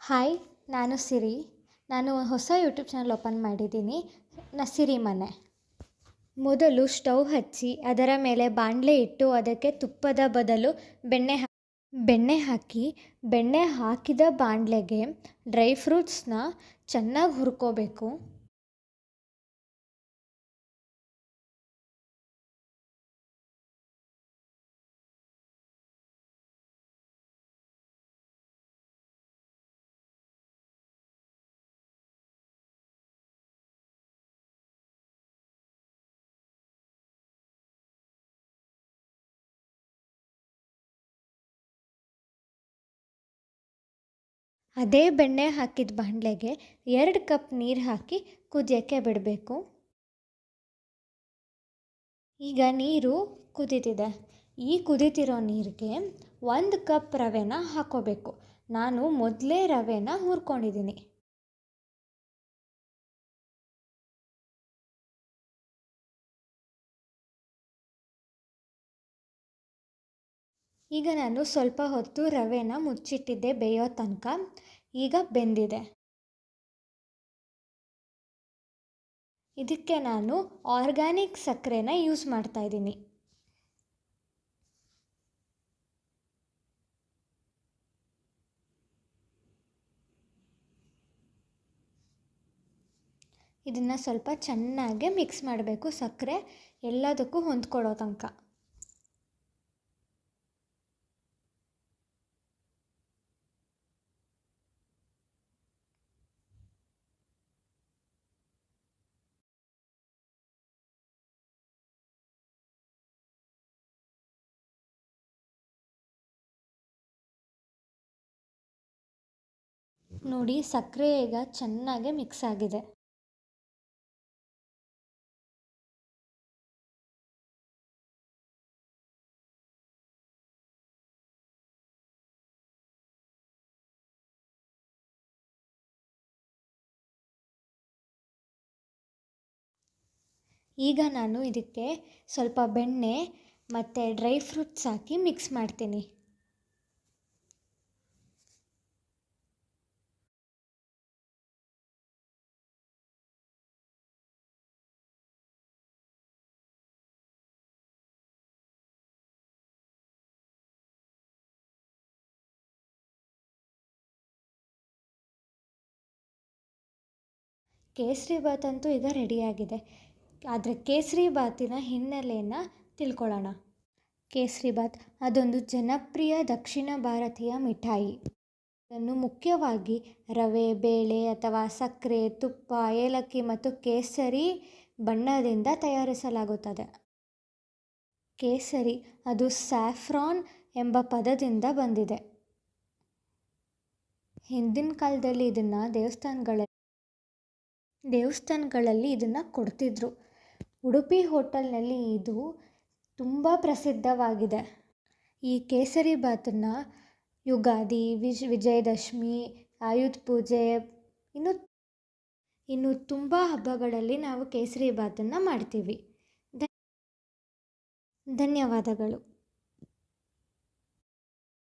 Hi, ನಾನು ಸಿರಿ. ನಾನು ಹೊಸ ಯೂಟ್ಯೂಬ್ ಚಾನಲ್ ಓಪನ್ ಮಾಡಿದ್ದೀನಿ, ಸಿರಿ ಮನೆ. ಮೊದಲು ಸ್ಟವ್ ಹಚ್ಚಿ ಅದರ ಮೇಲೆ ಬಾಣಲೆ ಇಟ್ಟು ಅದಕ್ಕೆ ತುಪ್ಪದ ಬದಲು ಬೆಣ್ಣೆ ಹಾಕಿ ಬೆಣ್ಣೆ ಹಾಕಿದ ಬಾಣಲೆಗೆ ಡ್ರೈ ಫ್ರೂಟ್ಸ್ನ ಚೆನ್ನಾಗಿ ಹುರ್ಕೋಬೇಕು. ಅದೇ ಬೆಣ್ಣೆ ಹಾಕಿದ ಬಾಣಲೆಗೆ 2 ಕಪ್ ನೀರು ಹಾಕಿ ಕುದಿಯೋಕ್ಕೆ ಬಿಡಬೇಕು. ಈಗ ನೀರು ಕುದೀತಿದೆ. ಈ ಕುದೀತಿರೋ ನೀರಿಗೆ 1 ಕಪ್ ರವೆನ ಹಾಕೋಬೇಕು. ನಾನು ಮೊದಲೇ ರವೆನ ಹುರ್ಕೊಂಡಿದ್ದೀನಿ. ಈಗ ನಾನು ಸ್ವಲ್ಪ ಹೊತ್ತು ರವೆನ ಮುಚ್ಚಿಟ್ಟಿದ್ದೆ ಬೇಯೋ ತನಕ. ಈಗ ಬೆಂದಿದೆ. ಇದಕ್ಕೆ ನಾನು ಆರ್ಗ್ಯಾನಿಕ್ ಸಕ್ಕರೆನ ಯೂಸ್ ಮಾಡ್ತಾಯಿದ್ದೀನಿ. ಇದನ್ನು ಸ್ವಲ್ಪ ಚೆನ್ನಾಗಿ ಮಿಕ್ಸ್ ಮಾಡಬೇಕು, ಸಕ್ಕರೆ ಎಲ್ಲದಕ್ಕೂ ಹೊಂದ್ಕೊಳ್ಳೋ ತನಕ. ನೋಡಿ, ಸಕ್ಕರೆ ಈಗ ಚೆನ್ನಾಗಿ ಮಿಕ್ಸ್ ಆಗಿದೆ. ಈಗ ನಾನು ಇದಕ್ಕೆ ಸ್ವಲ್ಪ ಬೆಣ್ಣೆ ಮತ್ತು ಡ್ರೈ ಫ್ರೂಟ್ಸ್ ಹಾಕಿ ಮಿಕ್ಸ್ ಮಾಡ್ತೀನಿ. ಕೇಸರಿಬಾತ್ ಅಂತೂ ಈಗ ರೆಡಿಯಾಗಿದೆ. ಆದರೆ ಕೇಸರಿಬಾತಿನ ಹಿನ್ನೆಲೆಯನ್ನು ತಿಳ್ಕೊಳ್ಳೋಣ. ಕೇಸರಿಬಾತ್ ಅದೊಂದು ಜನಪ್ರಿಯ ದಕ್ಷಿಣ ಭಾರತೀಯ ಮಿಠಾಯಿ. ಇದನ್ನು ಮುಖ್ಯವಾಗಿ ರವೆ, ಬೇಳೆ ಅಥವಾ ಸಕ್ಕರೆ, ತುಪ್ಪ, ಏಲಕ್ಕಿ ಮತ್ತು ಕೇಸರಿ ಬಣ್ಣದಿಂದ ತಯಾರಿಸಲಾಗುತ್ತದೆ. ಕೇಸರಿ ಅದು ಸ್ಯಾಫ್ರಾನ್ ಎಂಬ ಪದದಿಂದ ಬಂದಿದೆ. ಹಿಂದಿನ ಕಾಲದಲ್ಲಿ ಇದನ್ನು ದೇವಸ್ಥಾನಗಳಲ್ಲಿ ಇದನ್ನು ಕೊಡ್ತಿದ್ರು. ಉಡುಪಿ ಹೋಟೆಲ್ನಲ್ಲಿ ಇದು ತುಂಬ ಪ್ರಸಿದ್ಧವಾಗಿದೆ. ಈ ಕೇಸರಿಬಾತನ್ನು ಯುಗಾದಿ, ವಿಜಯದಶಮಿ, ಆಯುಧ ಪೂಜೆ ಇನ್ನು ತುಂಬ ಹಬ್ಬಗಳಲ್ಲಿ ನಾವು ಕೇಸರಿಬಾತನ್ನು ಮಾಡ್ತೀವಿ. ಧನ್ಯವಾದಗಳು.